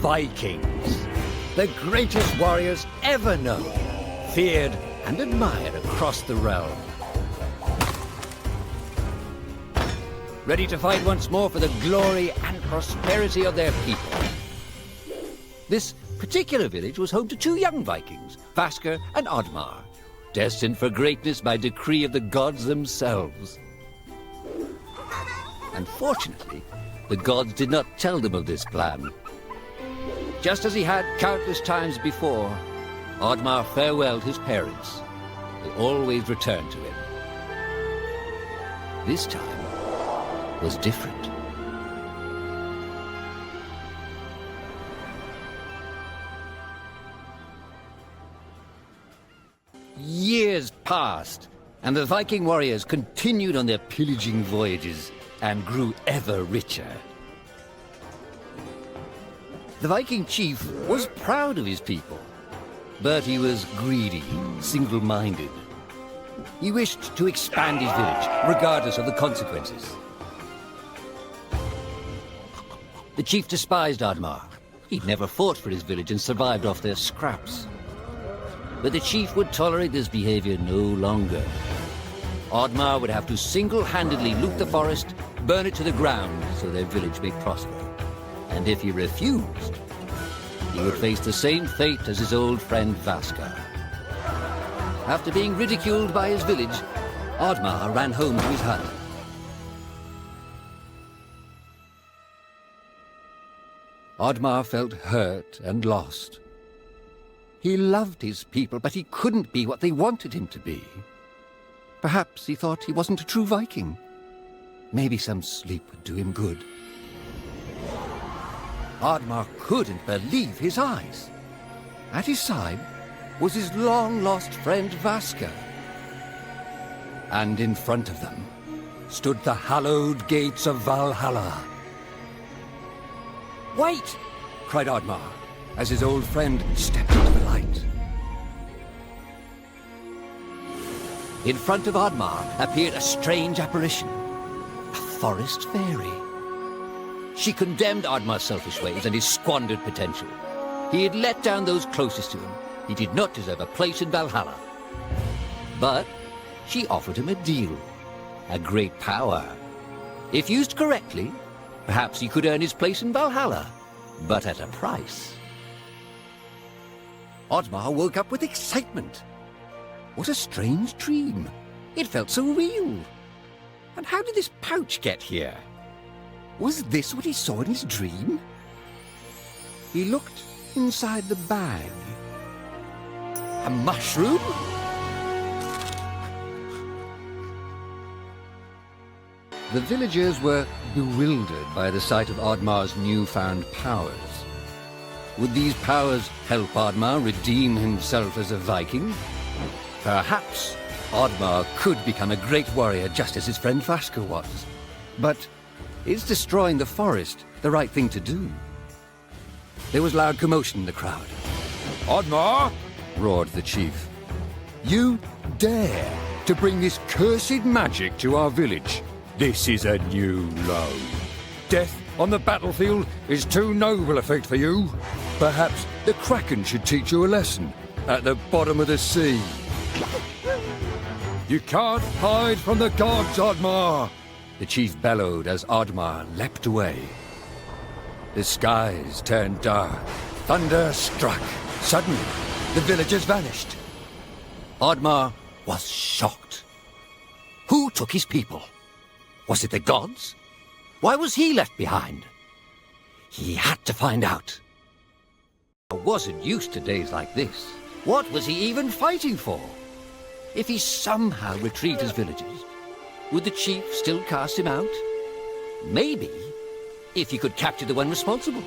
Vikings, the greatest warriors ever known, feared and admired across the realm. Ready to fight once more for the glory and prosperity of their people. This particular village was home to two young Vikings, Vasker and Oddmar, destined for greatness by decree of the gods themselves. Unfortunately, the gods did not tell them of this plan. Just as he had countless times before, Oddmar farewelled his parents. They always returned to him. This time was different. Years passed, and the Viking warriors continued on their pillaging voyages and grew ever richer. The Viking chief was proud of his people, but he was greedy, single-minded. He wished to expand his village, regardless of the consequences. The chief despised Oddmar. He'd never fought for his village and survived off their scraps. But the chief would tolerate this behavior no longer. Oddmar would have to single-handedly loot the forest, burn it to the ground so their village may prosper. And if he refused, he would face the same fate as his old friend Vasker. After being ridiculed by his village, Oddmar ran home to his hut. Oddmar felt hurt and lost. He loved his people, but he couldn't be what they wanted him to be. Perhaps he thought he wasn't a true Viking. Maybe some sleep would do him good. Oddmar couldn't believe his eyes. At his side was his long-lost friend Vasker. And in front of them stood the hallowed gates of Valhalla. "Wait!" cried Oddmar, as his old friend stepped into the light. In front of Oddmar appeared a strange apparition, a forest fairy. She condemned Oddmar's selfish ways and his squandered potential. He had let down those closest to him. He did not deserve a place in Valhalla. But she offered him a deal, a great power. If used correctly, perhaps he could earn his place in Valhalla, but at a price. Oddmar woke up with excitement. What a strange dream. It felt so real. And how did this pouch get here? Was this what he saw in his dream? He looked inside the bag. A mushroom? The villagers were bewildered by the sight of Oddmar's newfound powers. Would these powers help Oddmar redeem himself as a Viking? Perhaps Oddmar could become a great warrior just as his friend Vasker was. But is destroying the forest the right thing to do? There was loud commotion in the crowd. "Oddmar!" roared the chief. "You dare to bring this cursed magic to our village? This is a new low. Death on the battlefield is too noble a fate for you. Perhaps the Kraken should teach you a lesson at the bottom of the sea." "You can't hide from the gods, Oddmar!" the chief bellowed as Oddmar leapt away. The skies turned dark. Thunder struck. Suddenly, the villagers vanished. Oddmar was shocked. Who took his people? Was it the gods? Why was he left behind? He had to find out. I wasn't used to days like this. What was he even fighting for? If he somehow retrieved his villagers, would the chief still cast him out? Maybe, if he could capture the one responsible.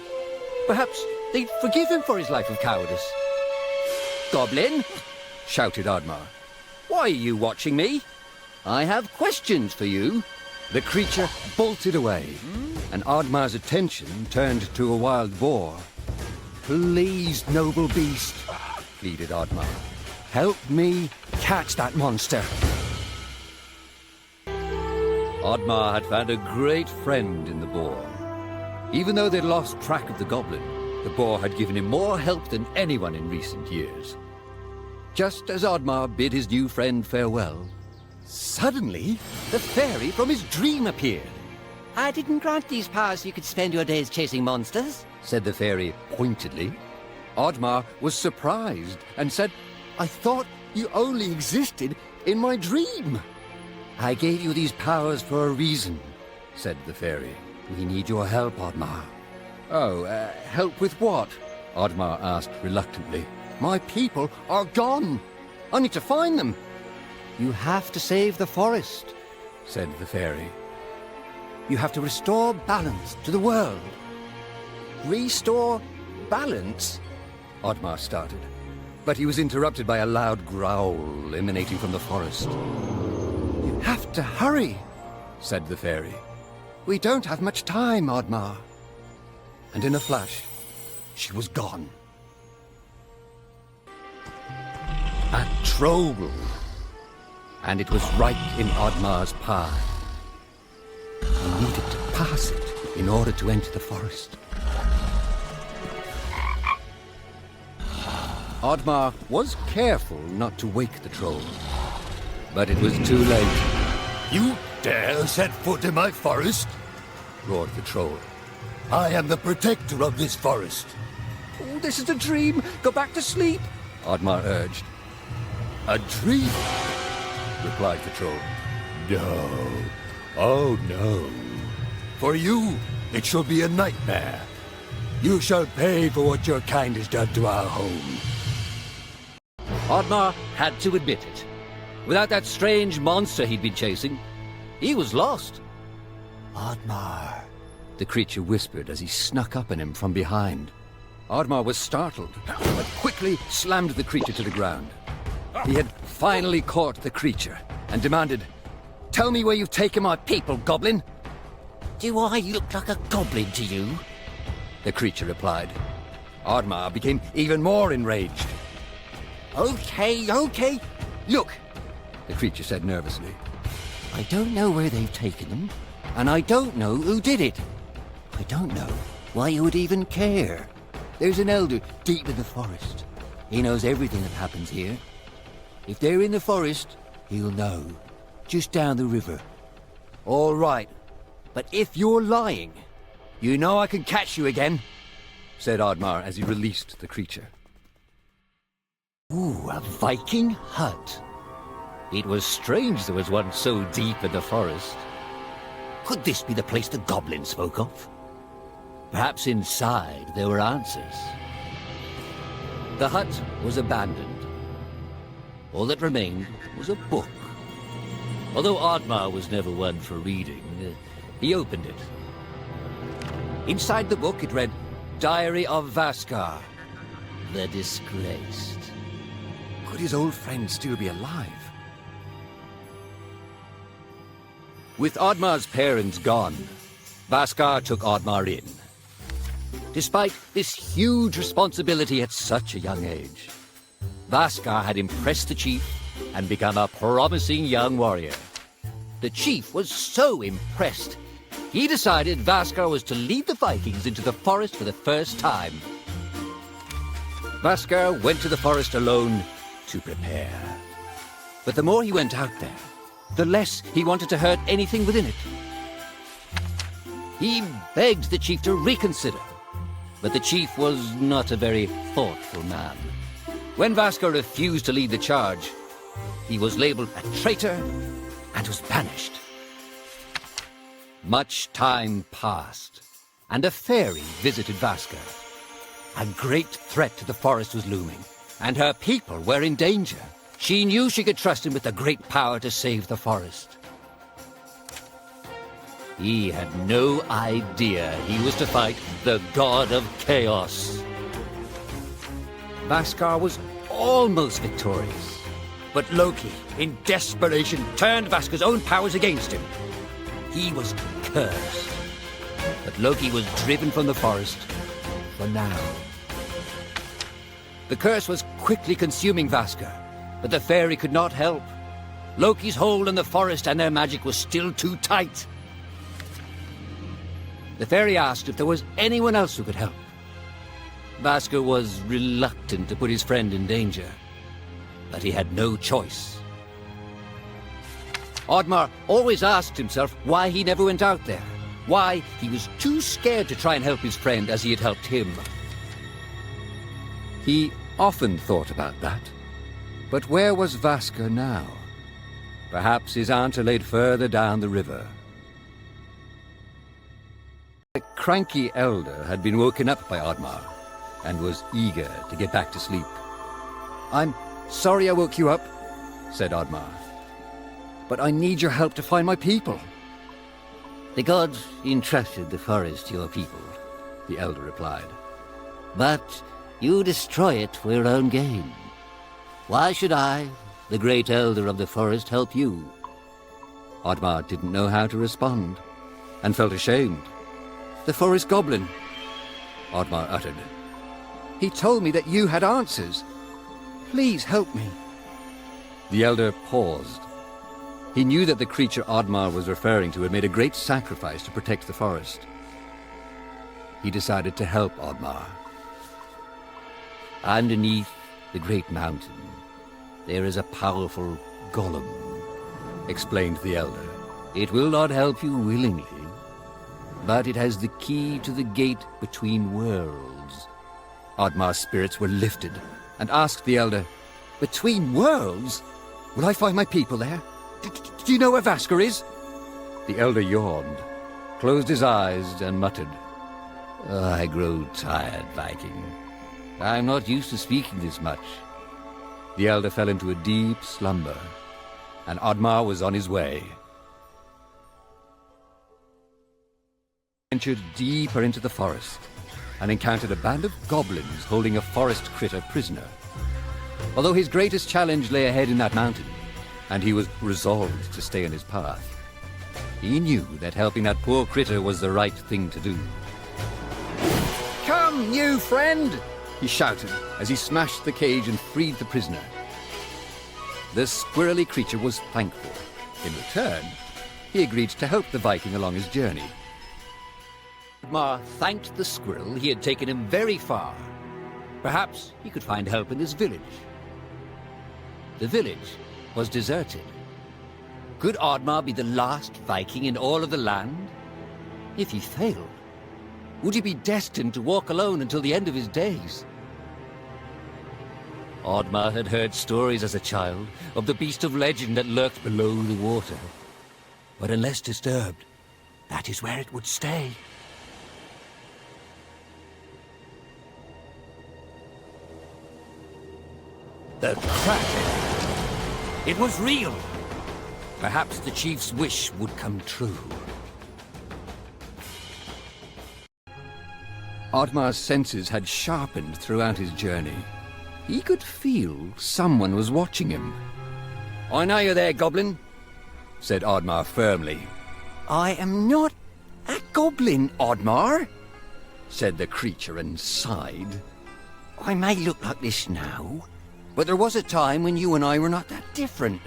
Perhaps they'd forgive him for his life of cowardice. "Goblin!" shouted Oddmar. "Why are you watching me? I have questions for you." The creature bolted away, and Oddmar's attention turned to a wild boar. "Please, noble beast," pleaded Oddmar. "Help me catch that monster." Oddmar had found a great friend in the boar. Even though they'd lost track of the goblin, The boar had given him more help than anyone in recent years. Just as Oddmar bid his new friend farewell, suddenly the fairy from his dream appeared. I didn't grant these powers so you could spend your days chasing monsters, said the fairy pointedly. Oddmar was surprised and said, I thought you only existed in my dream. I gave you these powers for a reason, said the fairy. We need your help, Oddmar. Oh, help with what? Oddmar asked reluctantly. My people are gone. I need to find them. You have to save the forest, said the fairy. You have to restore balance to the world. Restore balance? Oddmar started, but he was interrupted by a loud growl emanating from the forest. You have to hurry, said the fairy. We don't have much time, Oddmar. And in a flash, she was gone. A troll. And it was right in Oddmar's path. He needed to pass it in order to enter the forest. Oddmar was careful not to wake the troll, but it was too late. You dare set foot in my forest? Roared the troll. I am the protector of this forest. Oh, this is a dream. Go back to sleep, Oddmar urged. A dream? Replied the troll. No. Oh, no. For you, it shall be a nightmare. You shall pay for what your kind has done to our home. Oddmar had to admit it. Without that strange monster he'd been chasing, he was lost. Oddmar, the creature whispered as he snuck up on him from behind. Oddmar was startled, but quickly slammed the creature to the ground. He had finally caught the creature and demanded, Tell me where you've taken my people, goblin. Do I look like a goblin to you? The creature replied. Oddmar became even more enraged. Okay. Look, the creature said nervously. I don't know where they've taken them, and I don't know who did it. I don't know why you would even care. There's an elder deep in the forest. He knows everything that happens here. If they're in the forest, he'll know. Just down the river. All right, but if you're lying, you know I can catch you again, said Oddmar as he released the creature. Ooh, a Viking hut. It was strange there was one so deep in the forest. Could this be the place the goblin spoke of? Perhaps inside there were answers. The hut was abandoned. All that remained was a book. Although Oddmar was never one for reading, he opened it. Inside the book it read, Diary of Vaskar, the Disgraced. Could his old friend still be alive? With Oddmar's parents gone, Vaskar took Oddmar in. Despite this huge responsibility at such a young age, Vaskar had impressed the chief and become a promising young warrior. The chief was so impressed, he decided Vaskar was to lead the Vikings into the forest for the first time. Vaskar went to the forest alone to prepare. But the more he went out there, the less he wanted to hurt anything within it. He begged the chief to reconsider, but the chief was not a very thoughtful man. When Vaskar refused to lead the charge, he was labeled a traitor and was banished. Much time passed, and a fairy visited Vaskar. A great threat to the forest was looming, and her people were in danger. She knew she could trust him with the great power to save the forest. He had no idea he was to fight the god of chaos. Vaskar was almost victorious, but Loki, in desperation, turned Vaskar's own powers against him. He was cursed, but Loki was driven from the forest for now. The curse was quickly consuming Vaskar, but the fairy could not help. Loki's hold on the forest and their magic was still too tight. The fairy asked if there was anyone else who could help. Vasker was reluctant to put his friend in danger, but he had no choice. Oddmar always asked himself why he never went out there, why he was too scared to try and help his friend as he had helped him. He often thought about that. But where was Vasker now? Perhaps his aunt laid further down the river. The cranky elder had been woken up by Oddmar and was eager to get back to sleep. "I'm sorry I woke you up," said Oddmar, "but I need your help to find my people." "The gods entrusted the forest to your people," the elder replied. "But you destroy it for your own gain. Why should I, the great elder of the forest, help you?" Oddmar didn't know how to respond, and felt ashamed. "The forest goblin," Oddmar uttered. "He told me that you had answers. Please help me." The elder paused. He knew that the creature Oddmar was referring to had made a great sacrifice to protect the forest. He decided to help Oddmar. "Underneath the great mountain, there is a powerful golem," explained the elder. "It will not help you willingly, but it has the key to the gate between worlds." Oddmar's spirits were lifted, and asked the elder, "Between worlds? Will I find my people there? Do you know where Vasker is?" The elder yawned, closed his eyes, and muttered, "I grow tired, Viking. I'm not used to speaking this much." The elder fell into a deep slumber, and Oddmar was on his way. He ventured deeper into the forest and encountered a band of goblins holding a forest critter prisoner. Although his greatest challenge lay ahead in that mountain, and he was resolved to stay on his path, he knew that helping that poor critter was the right thing to do. "Come, you friend!" he shouted as he smashed the cage and freed the prisoner. The squirrely creature was thankful. In return, he agreed to help the Viking along his journey. Oddmar thanked the squirrel he had taken him very far. Perhaps he could find help in this village. The village was deserted. Could Oddmar be the last Viking in all of the land? If he failed, would he be destined to walk alone until the end of his days? Oddmar had heard stories as a child of the beast of legend that lurked below the water. But unless disturbed, that is where it would stay. The Kraken! It was real! Perhaps the chief's wish would come true. Oddmar's senses had sharpened throughout his journey. He could feel someone was watching him. "I know you're there, goblin," said Oddmar firmly. "I am not a goblin, Oddmar," said the creature and sighed. "I may look like this now, but there was a time when you and I were not that different."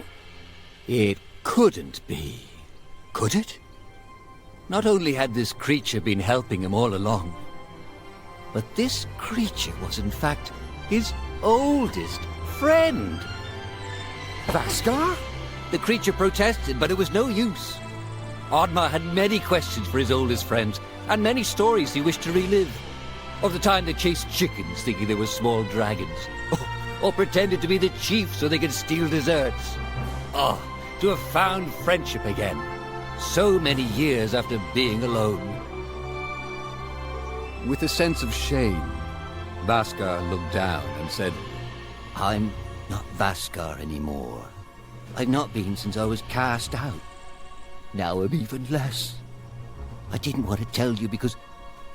It couldn't be, could it? Not only had this creature been helping him all along, but this creature was in fact his oldest friend. Vasker? The creature protested, but it was no use. Oddmar had many questions for his oldest friends, and many stories he wished to relive. Of the time they chased chickens thinking they were small dragons, or pretended to be the chief so they could steal desserts. Oh, to have found friendship again, so many years after being alone. With a sense of shame, Vasker looked down and said, "I'm not Vasker anymore. I've not been since I was cast out. Now I'm even less. I didn't want to tell you because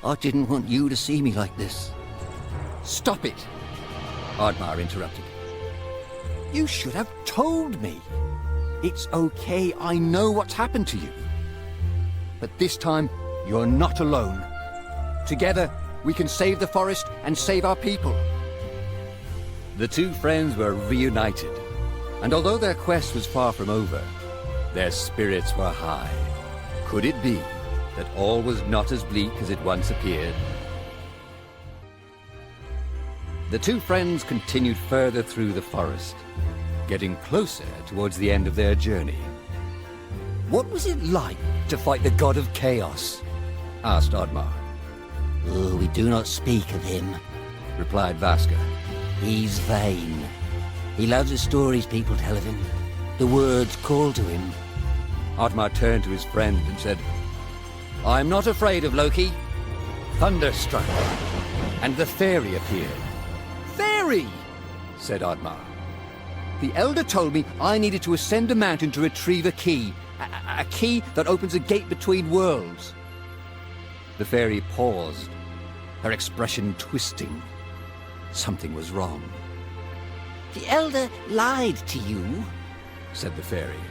I didn't want you to see me like this." "Stop it!" Oddmar interrupted. "You should have told me. It's okay, I know what's happened to you. But this time, you're not alone. Together, we can save the forest and save our people." The two friends were reunited, and although their quest was far from over, their spirits were high. Could it be that all was not as bleak as it once appeared? The two friends continued further through the forest, getting closer towards the end of their journey. "What was it like to fight the god of chaos?" asked Oddmar. Oh, we do not speak of him, Replied Vaska. He's vain. He loves the stories people tell of him, the words call to him. Oddmar turned to his friend and said, "I'm not afraid of Loki." Thunder struck, and the fairy appeared. "Fairy!" said Oddmar. "The elder told me I needed to ascend a mountain to retrieve a key. A key that opens a gate between worlds." The fairy paused, her expression twisting. Something was wrong. The elder lied to you, said the fairy.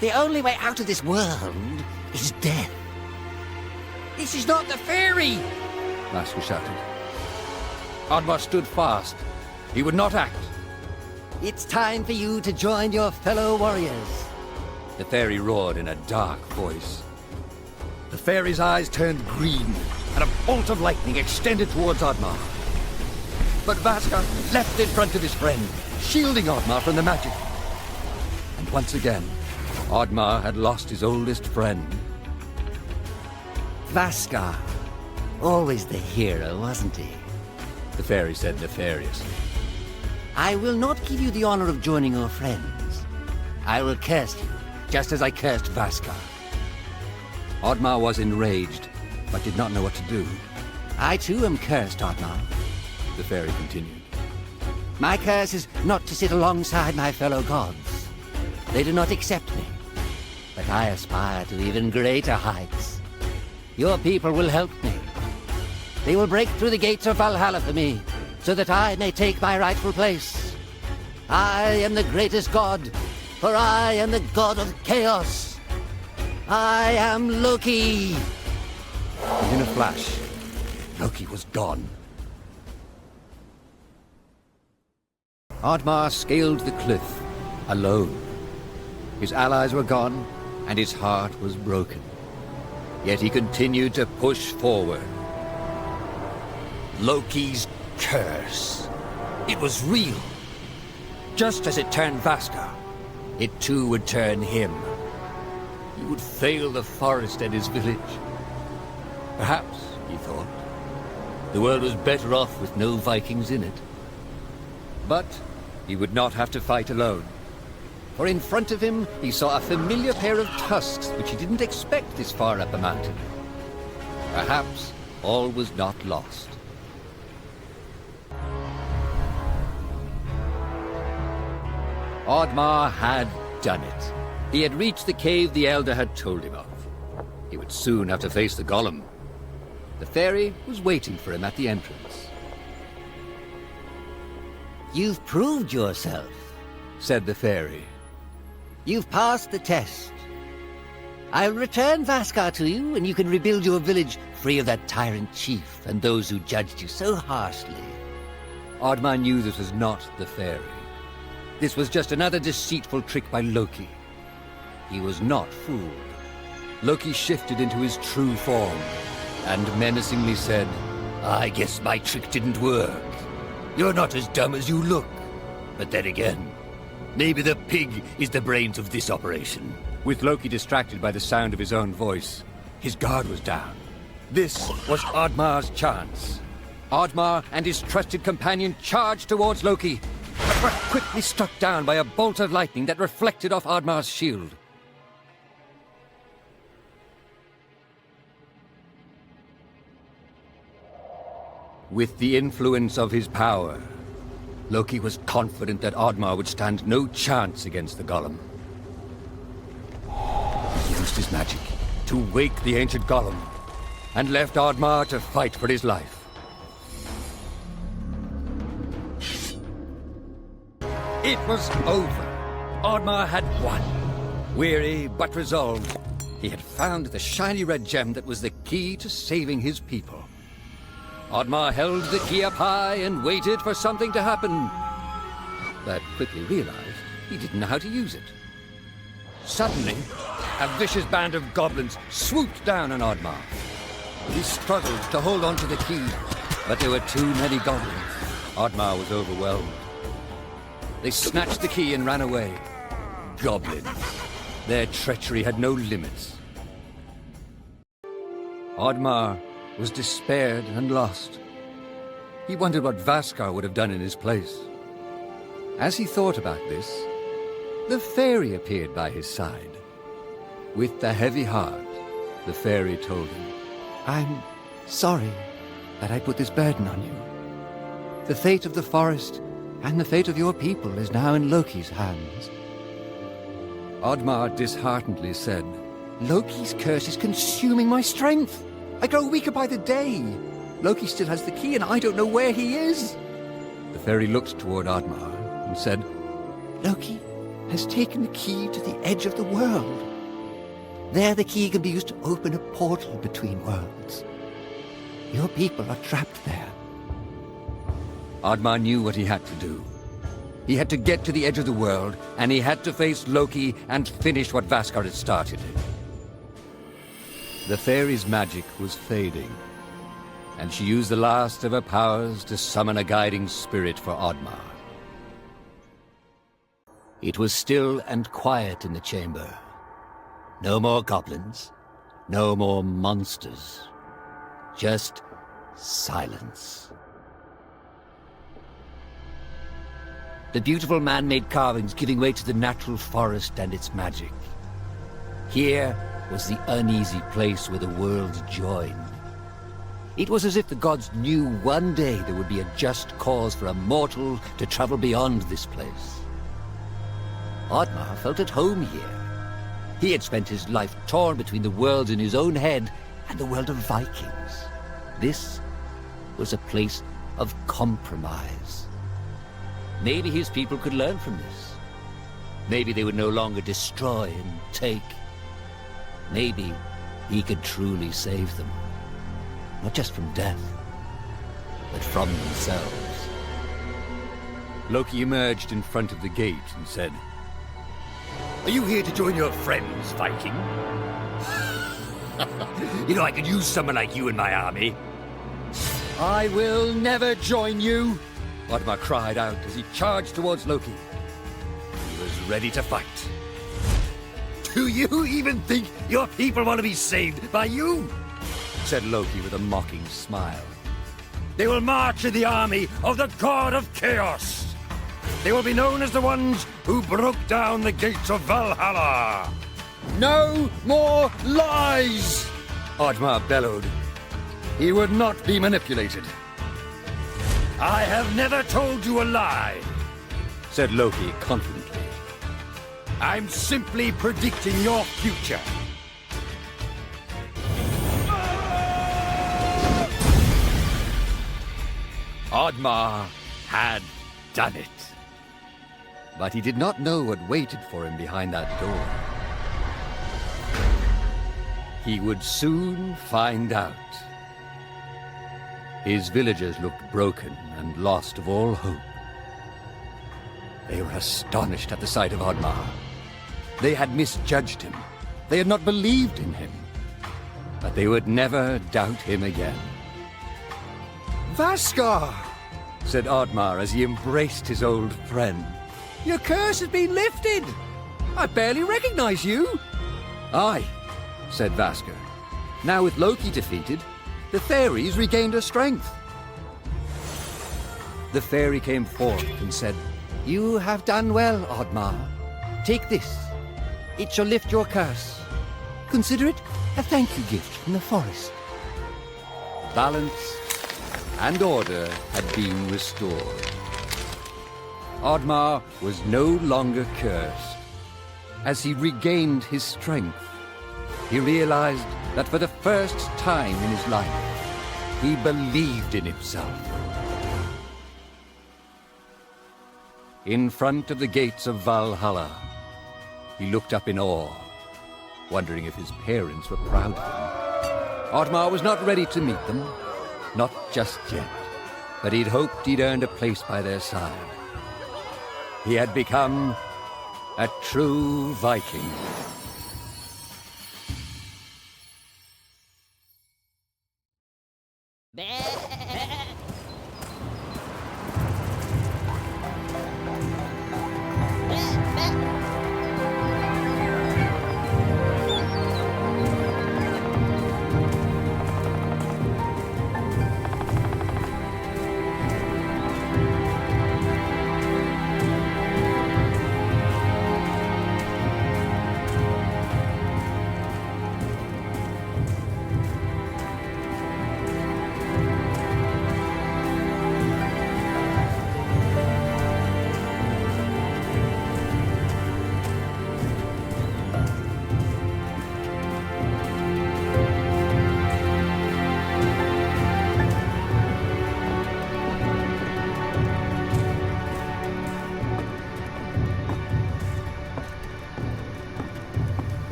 The only way out of this world is death. This is not the fairy! Vaska shouted. Oddmar stood fast. He would not act. It's time for you to join your fellow warriors. The fairy roared in a dark voice. The fairy's eyes turned green, and a bolt of lightning extended towards Oddmar. But Vaska leapt in front of his friend, shielding Oddmar from the magic. And once again, Oddmar had lost his oldest friend. Vaska, always the hero, wasn't he? The fairy said nefariously. I will not give you the honor of joining your friends. I will curse you, just as I cursed Vaska. Oddmar was enraged, but did not know what to do. I too am cursed, Oddmar. The fairy continued. My curse is not to sit alongside my fellow gods. They do not accept me. But I aspire to even greater heights. Your people will help me. They will break through the gates of Valhalla for me, so that I may take my rightful place. I am the greatest god, for I am the god of chaos. I am Loki. In a flash, Loki was gone. Oddmar scaled the cliff, alone. His allies were gone, and his heart was broken. Yet he continued to push forward. Loki's curse. It was real. Just as it turned Vaska, it too would turn him. He would fail the forest and his village. Perhaps, he thought, the world was better off with no Vikings in it. But he would not have to fight alone. For in front of him, he saw a familiar pair of tusks which he didn't expect this far up a mountain. Perhaps all was not lost. Oddmar had done it. He had reached the cave the elder had told him of. He would soon have to face the golem. The fairy was waiting for him at the entrance. You've proved yourself, said the fairy. You've passed the test. I'll return Vaska to you, and you can rebuild your village free of that tyrant chief and those who judged you so harshly. Oddmar knew this was not the fairy. This was just another deceitful trick by Loki. He was not fooled. Loki shifted into his true form and menacingly said, I guess my trick didn't work. You're not as dumb as you look. But then again, maybe the pig is the brains of this operation. With Loki distracted by the sound of his own voice, his guard was down. This was Oddmar's chance. Oddmar and his trusted companion charged towards Loki, but were quickly struck down by a bolt of lightning that reflected off Oddmar's shield. With the influence of his power, Loki was confident that Oddmar would stand no chance against the golem. He used his magic to wake the ancient golem, and left Oddmar to fight for his life. It was over. Oddmar had won. Weary but resolved, he had found the shiny red gem that was the key to saving his people. Oddmar held the key up high and waited for something to happen, but quickly realized he didn't know how to use it. Suddenly, a vicious band of goblins swooped down on Oddmar. He struggled to hold on to the key, but there were too many goblins. Oddmar was overwhelmed. They snatched the key and ran away. Goblins. Their treachery had no limits. Oddmar was despaired and lost. He wondered what Vaskar would have done in his place. As he thought about this, the fairy appeared by his side. With a heavy heart, the fairy told him, "I'm sorry that I put this burden on you. The fate of the forest and the fate of your people is now in Loki's hands." Oddmar disheartedly said, "Loki's curse is consuming my strength. I grow weaker by the day. Loki still has the key and I don't know where he is." The fairy looked toward Oddmar and said, "Loki has taken the key to the edge of the world. There the key can be used to open a portal between worlds. Your people are trapped there." Oddmar knew what he had to do. He had to get to the edge of the world, and he had to face Loki and finish what Vaskar had started. The fairy's magic was fading, and she used the last of her powers to summon a guiding spirit for Oddmar. It was still and quiet in the chamber. No more goblins, no more monsters. Just silence. The beautiful man-made carvings giving way to the natural forest and its magic. Here was the uneasy place where the worlds joined. It was as if the gods knew one day there would be a just cause for a mortal to travel beyond this place. Oddmar felt at home here. He had spent his life torn between the worlds in his own head and the world of Vikings. This was a place of compromise. Maybe his people could learn from this. Maybe they would no longer destroy and take. Maybe he could truly save them. Not just from death, but from themselves. Loki emerged in front of the gate and said, Are you here to join your friends, Viking? You know, I could use someone like you in my army. "I will never join you!" Oddmar cried out as he charged towards Loki. He was ready to fight. Do you even think your people want to be saved by you? Said Loki with a mocking smile. They will march in the army of the God of Chaos. They will be known as the ones who broke down the gates of Valhalla. "No more lies!" Oddmar bellowed. He would not be manipulated. I have never told you a lie, said Loki confidently. I'm simply predicting your future. Oddmar had done it. But he did not know what waited for him behind that door. He would soon find out. His villagers looked broken and lost of all hope. They were astonished at the sight of Oddmar. They had misjudged him. They had not believed in him. But they would never doubt him again. Vaskar, said Oddmar as he embraced his old friend. your curse has been lifted. I barely recognize you. Aye, said Vaskar. Now with Loki defeated, the fairies regained her strength. The fairy came forth and said, You have done well, Oddmar. Take this. It shall lift your curse. Consider it a thank you gift from the forest. Balance and order had been restored. Oddmar was no longer cursed. As he regained his strength, he realized that for the first time in his life, he believed in himself. In front of the gates of Valhalla, he looked up in awe, wondering if his parents were proud of him. Oddmar was not ready to meet them, not just yet, but he'd hoped he'd earned a place by their side. He had become a true Viking.